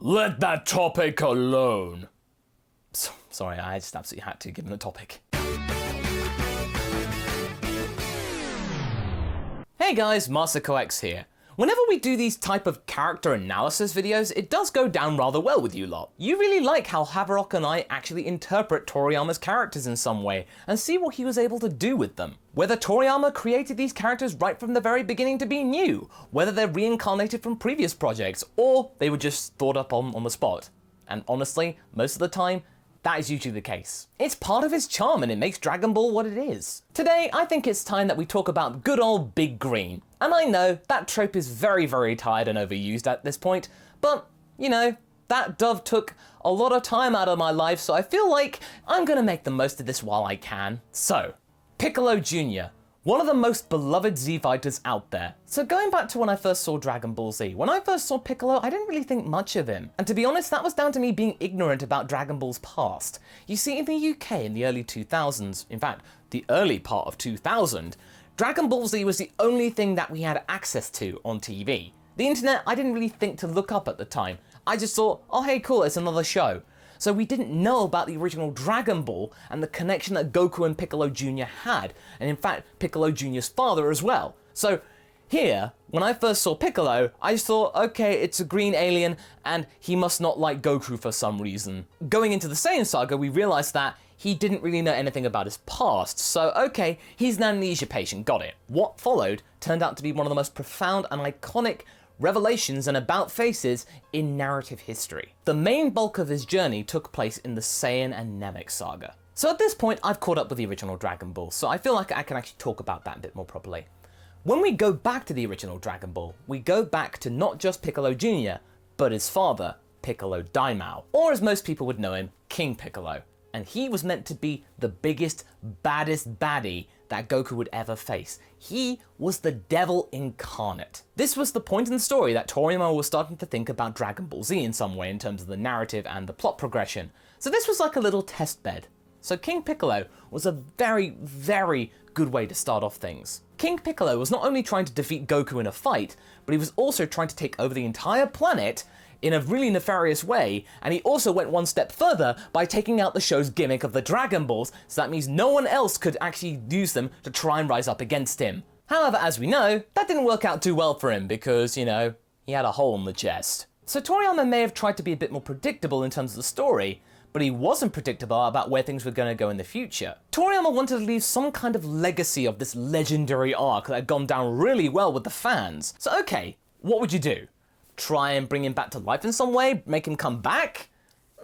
Let that topic alone. Sorry, I just absolutely had to give him the topic. Hey guys, MasakoX here. Whenever we do these type of character analysis videos, it does go down rather well with you lot. You really like how Haverock and I actually interpret Toriyama's characters in some way and see what he was able to do with them. Whether Toriyama created these characters right from the very beginning to be new, whether they're reincarnated from previous projects, or they were just thought up on the spot. And honestly, most of the time, that is usually the case. It's part of his charm and it makes Dragon Ball what it is. Today, I think it's time that we talk about good old Big Green. And I know that trope is very, very tired and overused at this point, but you know, that dove took a lot of time out of my life, so I feel like I'm gonna make the most of this while I can. So, Piccolo Jr., one of the most beloved Z fighters out there. So going back to when I first saw Dragon Ball Z, when I first saw Piccolo, I didn't really think much of him. And to be honest, that was down to me being ignorant about Dragon Ball's past. You see, in the UK in the early 2000s, in fact, the early part of 2000, Dragon Ball Z was the only thing that we had access to on TV. The internet, I didn't really think to look up at the time. I just thought, oh hey cool, it's another show. So we didn't know about the original Dragon Ball and the connection that Goku and Piccolo Jr. had, and in fact, Piccolo Jr.'s father as well. So here, when I first saw Piccolo, I just thought, okay, it's a green alien, and he must not like Goku for some reason. Going into the Saiyan saga, we realized that he didn't really know anything about his past, so okay, he's an amnesia patient, got it. What followed turned out to be one of the most profound and iconic revelations and about faces in narrative history. The main bulk of his journey took place in the Saiyan and Namek saga. So at this point, I've caught up with the original Dragon Ball, so I feel like I can actually talk about that a bit more properly. When we go back to the original Dragon Ball, we go back to not just Piccolo Jr., but his father, Piccolo Daimao, or as most people would know him, King Piccolo. And he was meant to be the biggest, baddest baddie that Goku would ever face. He was the devil incarnate. This was the point in the story that Toriyama was starting to think about Dragon Ball Z in some way in terms of the narrative and the plot progression. So this was like a little test bed. So King Piccolo was a very, very good way to start off things. King Piccolo was not only trying to defeat Goku in a fight, but he was also trying to take over the entire planet in a really nefarious way, and he also went one step further by taking out the show's gimmick of the Dragon Balls, so that means no one else could actually use them to try and rise up against him. However, as we know, that didn't work out too well for him because, you know, he had a hole in the chest. So Toriyama may have tried to be a bit more predictable in terms of the story, but he wasn't predictable about where things were going to go in the future. Toriyama wanted to leave some kind of legacy of this legendary arc that had gone down really well with the fans. So okay, what would you do? Try and bring him back to life in some way? Make him come back?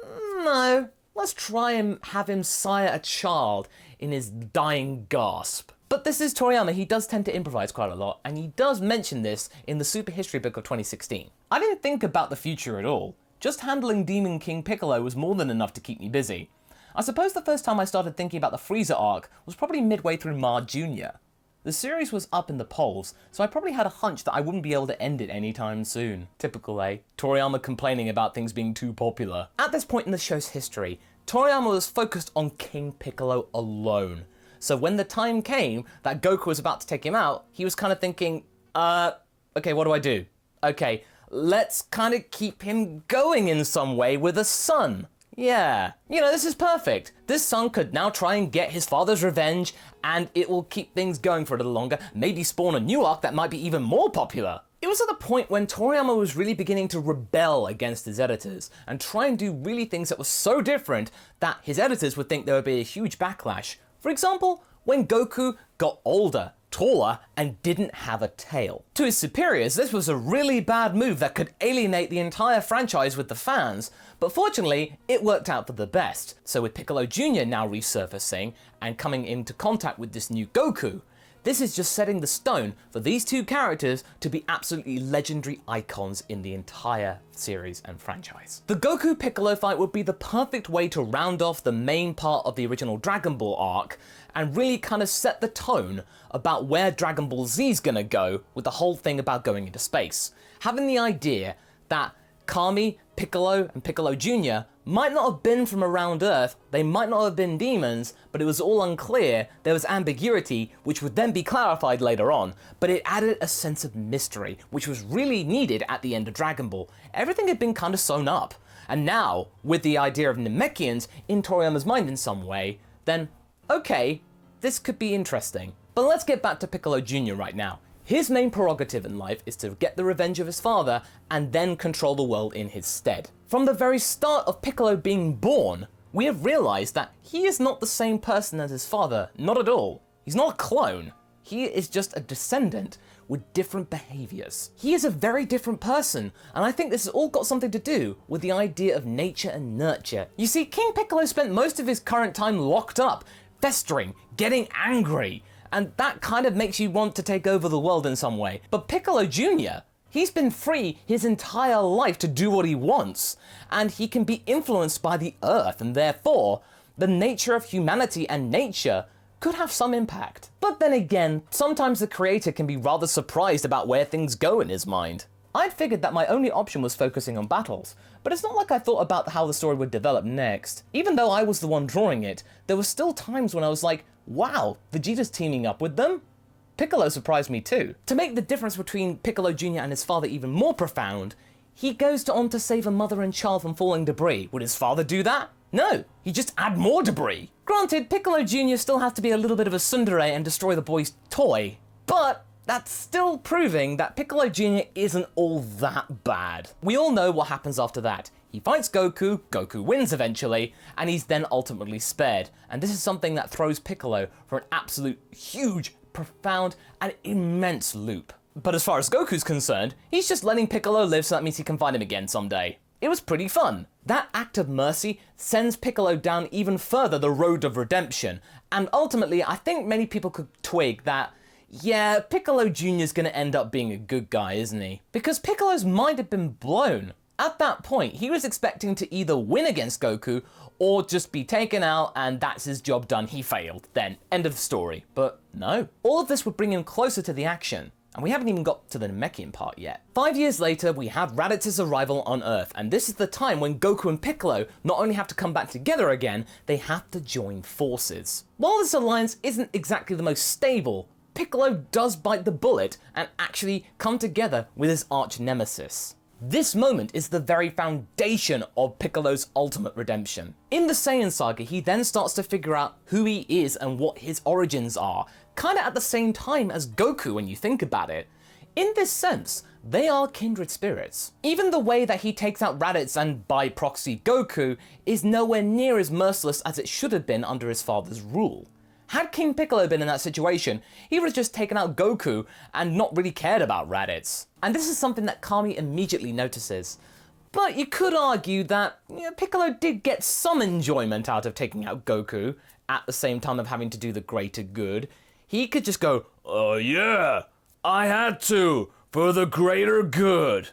No. Let's try and have him sire a child in his dying gasp. But this is Toriyama, he does tend to improvise quite a lot, and he does mention this in the Super History book of 2016. I didn't think about the future at all. Just handling Demon King Piccolo was more than enough to keep me busy. I suppose the first time I started thinking about the Frieza arc was probably midway through Ma Jr. The series was up in the polls, so I probably had a hunch that I wouldn't be able to end it anytime soon. Typical, eh? Toriyama complaining about things being too popular. At this point in the show's history, Toriyama was focused on King Piccolo alone. So when the time came that Goku was about to take him out, he was kind of thinking, okay, what do I do? Okay, let's kind of keep him going in some way with a son. Yeah, you know, this is perfect. This son could now try and get his father's revenge, and it will keep things going for a little longer, maybe spawn a new arc that might be even more popular. It was at the point when Toriyama was really beginning to rebel against his editors, and try and do really things that were so different that his editors would think there would be a huge backlash. For example, when Goku got older, taller, and didn't have a tail. To his superiors, this was a really bad move that could alienate the entire franchise with the fans, but fortunately, it worked out for the best. So with Piccolo Jr. now resurfacing and coming into contact with this new Goku, this is just setting the stone for these two characters to be absolutely legendary icons in the entire series and franchise. The Goku Piccolo fight would be the perfect way to round off the main part of the original Dragon Ball arc and really kind of set the tone about where Dragon Ball Z is gonna go with the whole thing about going into space. Having the idea that Kami, Piccolo, and Piccolo Jr. might not have been from around Earth, they might not have been demons, but it was all unclear, there was ambiguity, which would then be clarified later on, but it added a sense of mystery, which was really needed at the end of Dragon Ball. Everything had been kind of sewn up, and now, with the idea of Namekians in Toriyama's mind in some way, then, okay, this could be interesting. But let's get back to Piccolo Jr. right now. His main prerogative in life is to get the revenge of his father and then control the world in his stead. From the very start of Piccolo being born, we have realized that he is not the same person as his father, not at all. He's not a clone. He is just a descendant with different behaviors. He is a very different person, and I think this has all got something to do with the idea of nature and nurture. You see, King Piccolo spent most of his current time locked up, festering, getting angry, and that kind of makes you want to take over the world in some way. But Piccolo Jr., he's been free his entire life to do what he wants, and he can be influenced by the earth, and therefore, the nature of humanity and nature could have some impact. But then again, sometimes the creator can be rather surprised about where things go in his mind. I'd figured that my only option was focusing on battles, but it's not like I thought about how the story would develop next. Even though I was the one drawing it, there were still times when I was like, wow, Vegeta's teaming up with them? Piccolo surprised me too. To make the difference between Piccolo Jr. and his father even more profound, he goes on to save a mother and child from falling debris. Would his father do that? No, he'd just add more debris. Granted, Piccolo Jr. still has to be a little bit of a tsundere and destroy the boy's toy, but that's still proving that Piccolo Jr. isn't all that bad. We all know what happens after that. He fights Goku, Goku wins eventually, and he's then ultimately spared. And this is something that throws Piccolo for an absolute huge, profound, and immense loop. But as far as Goku's concerned, he's just letting Piccolo live, so that means he can find him again someday. It was pretty fun. That act of mercy sends Piccolo down even further the road of redemption, and ultimately I think many people could twig that, yeah, Piccolo Jr. is gonna end up being a good guy, isn't he? Because Piccolo's mind had been blown. At that point, he was expecting to either win against Goku or just be taken out and that's his job done, he failed, then end of story. But no. All of this would bring him closer to the action. And we haven't even got to the Namekian part yet. 5 years later, we have Raditz's arrival on Earth, and this is the time when Goku and Piccolo not only have to come back together again, they have to join forces. While this alliance isn't exactly the most stable, Piccolo does bite the bullet and actually come together with his arch nemesis. This moment is the very foundation of Piccolo's ultimate redemption. In the Saiyan saga, he then starts to figure out who he is and what his origins are, kinda at the same time as Goku when you think about it. In this sense, they are kindred spirits. Even the way that he takes out Raditz and by proxy Goku is nowhere near as merciless as it should have been under his father's rule. Had King Piccolo been in that situation, he would have just taken out Goku and not really cared about Raditz. And this is something that Kami immediately notices. But you could argue that Piccolo did get some enjoyment out of taking out Goku, at the same time of having to do the greater good. He could just go, oh yeah, I had to, for the greater good.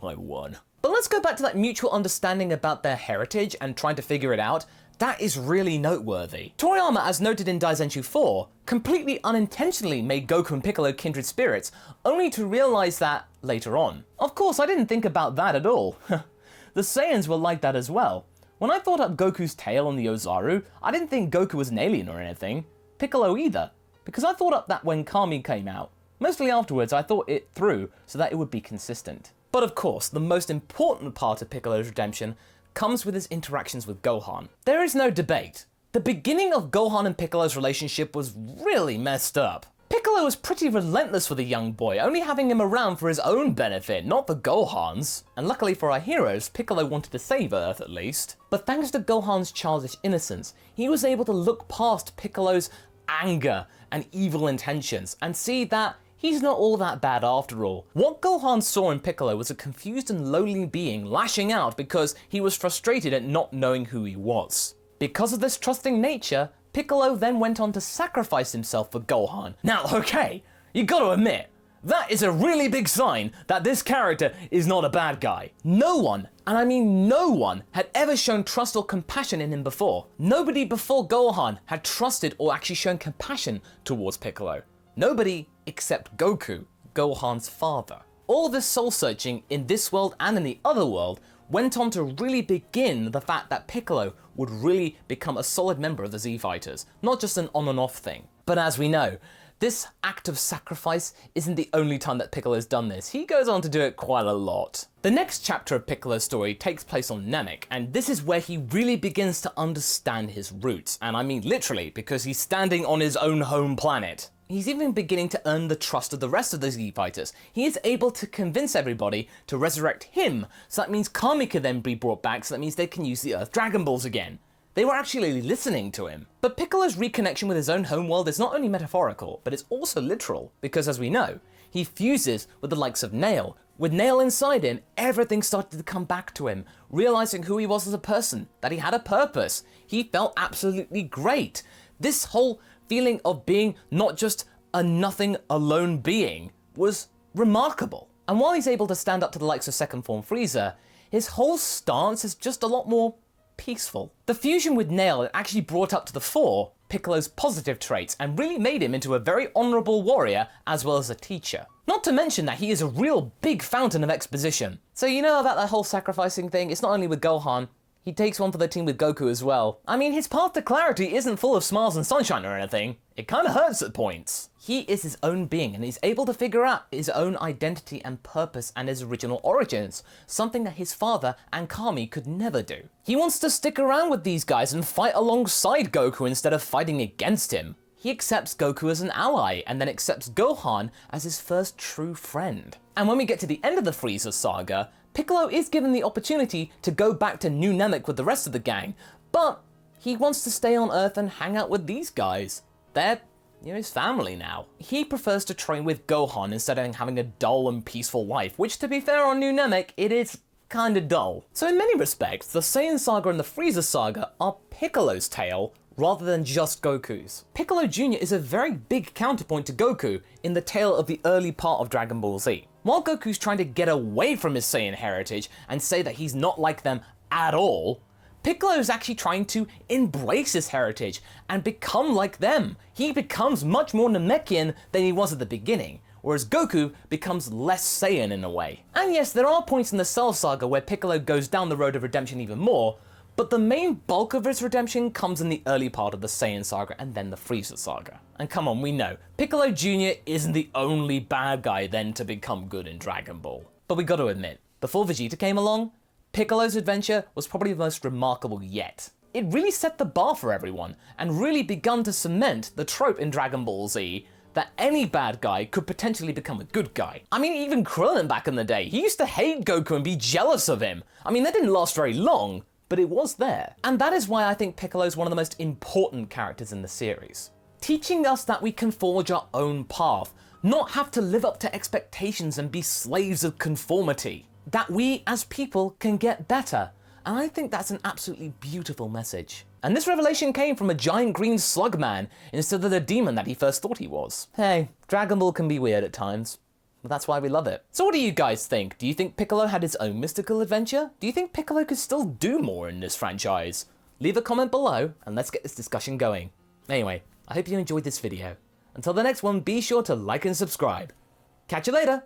I won. But let's go back to that mutual understanding about their heritage and trying to figure it out. That is really noteworthy. Toriyama, as noted in Daizenshuu 4, completely unintentionally made Goku and Piccolo kindred spirits, only to realize that later on. Of course, I didn't think about that at all. The Saiyans were like that as well. When I thought up Goku's tail on the Ozaru, I didn't think Goku was an alien or anything. Piccolo either, because I thought up that when Kami came out. Mostly afterwards, I thought it through so that it would be consistent. But of course, the most important part of Piccolo's redemption comes with his interactions with Gohan. There is no debate. The beginning of Gohan and Piccolo's relationship was really messed up. Piccolo was pretty relentless with the young boy, only having him around for his own benefit, not for Gohan's. And luckily for our heroes, Piccolo wanted to save Earth at least. But thanks to Gohan's childish innocence, he was able to look past Piccolo's anger and evil intentions and see that he's not all that bad after all. What Gohan saw in Piccolo was a confused and lonely being lashing out because he was frustrated at not knowing who he was. Because of this trusting nature, Piccolo then went on to sacrifice himself for Gohan. Now, okay, you gotta admit, that is a really big sign that this character is not a bad guy. No one, and I mean no one, had ever shown trust or compassion in him before. Nobody before Gohan had trusted or actually shown compassion towards Piccolo. Nobody except Goku, Gohan's father. All this soul searching in this world and in the other world went on to really begin the fact that Piccolo would really become a solid member of the Z Fighters, not just an on and off thing. But as we know, this act of sacrifice isn't the only time that Piccolo's done this. He goes on to do it quite a lot. The next chapter of Piccolo's story takes place on Namek, and this is where he really begins to understand his roots. And I mean literally, because he's standing on his own home planet. He's even beginning to earn the trust of the rest of the Z Fighters. He is able to convince everybody to resurrect him, so that means Kami can then be brought back, so that means they can use the Earth Dragon Balls again. They were actually listening to him. But Piccolo's reconnection with his own homeworld is not only metaphorical, but it's also literal, because as we know, he fuses with the likes of Nail. With Nail inside him, everything started to come back to him, realizing who he was as a person, that he had a purpose. He felt absolutely great. This whole feeling of being not just a nothing alone being was remarkable. And while he's able to stand up to the likes of Second Form Frieza, his whole stance is just a lot more peaceful. The fusion with Nail actually brought up to the fore Piccolo's positive traits and really made him into a very honourable warrior as well as a teacher. Not to mention that he is a real big fountain of exposition. So you know about that whole sacrificing thing? It's not only with Gohan, he takes one for the team with Goku as well. I mean, his path to clarity isn't full of smiles and sunshine or anything. It kinda hurts at points. He is his own being and he's able to figure out his own identity and purpose and his original origins, something that his father and Kami could never do. He wants to stick around with these guys and fight alongside Goku instead of fighting against him. He accepts Goku as an ally and then accepts Gohan as his first true friend. And when we get to the end of the Frieza saga, Piccolo is given the opportunity to go back to New Namek with the rest of the gang, but he wants to stay on Earth and hang out with these guys. They're, his family now. He prefers to train with Gohan instead of having a dull and peaceful life, which to be fair on New Namek, it is kinda dull. So in many respects, the Saiyan saga and the Frieza saga are Piccolo's tale rather than just Goku's. Piccolo Jr. is a very big counterpoint to Goku in the tale of the early part of Dragon Ball Z. While Goku's trying to get away from his Saiyan heritage and say that he's not like them at all, Piccolo is actually trying to embrace his heritage and become like them. He becomes much more Namekian than he was at the beginning, whereas Goku becomes less Saiyan in a way. And yes, there are points in the Cell saga where Piccolo goes down the road of redemption even more, but the main bulk of his redemption comes in the early part of the Saiyan saga and then the Frieza saga. And come on, we know, Piccolo Jr. isn't the only bad guy then to become good in Dragon Ball. But we gotta admit, before Vegeta came along, Piccolo's adventure was probably the most remarkable yet. It really set the bar for everyone, and really begun to cement the trope in Dragon Ball Z that any bad guy could potentially become a good guy. I mean, even Krillin back in the day, he used to hate Goku and be jealous of him. I mean, that didn't last very long, but it was there. And that is why I think Piccolo is one of the most important characters in the series. Teaching us that we can forge our own path, not have to live up to expectations and be slaves of conformity. That we as people can get better. And I think that's an absolutely beautiful message. And this revelation came from a giant green slug man instead of the demon that he first thought he was. Hey, Dragon Ball can be weird at times. But that's why we love it. So what do you guys think? Do you think Piccolo had his own mystical adventure? Do you think Piccolo could still do more in this franchise? Leave a comment below and let's get this discussion going. Anyway, I hope you enjoyed this video. Until the next one, be sure to like and subscribe. Catch you later!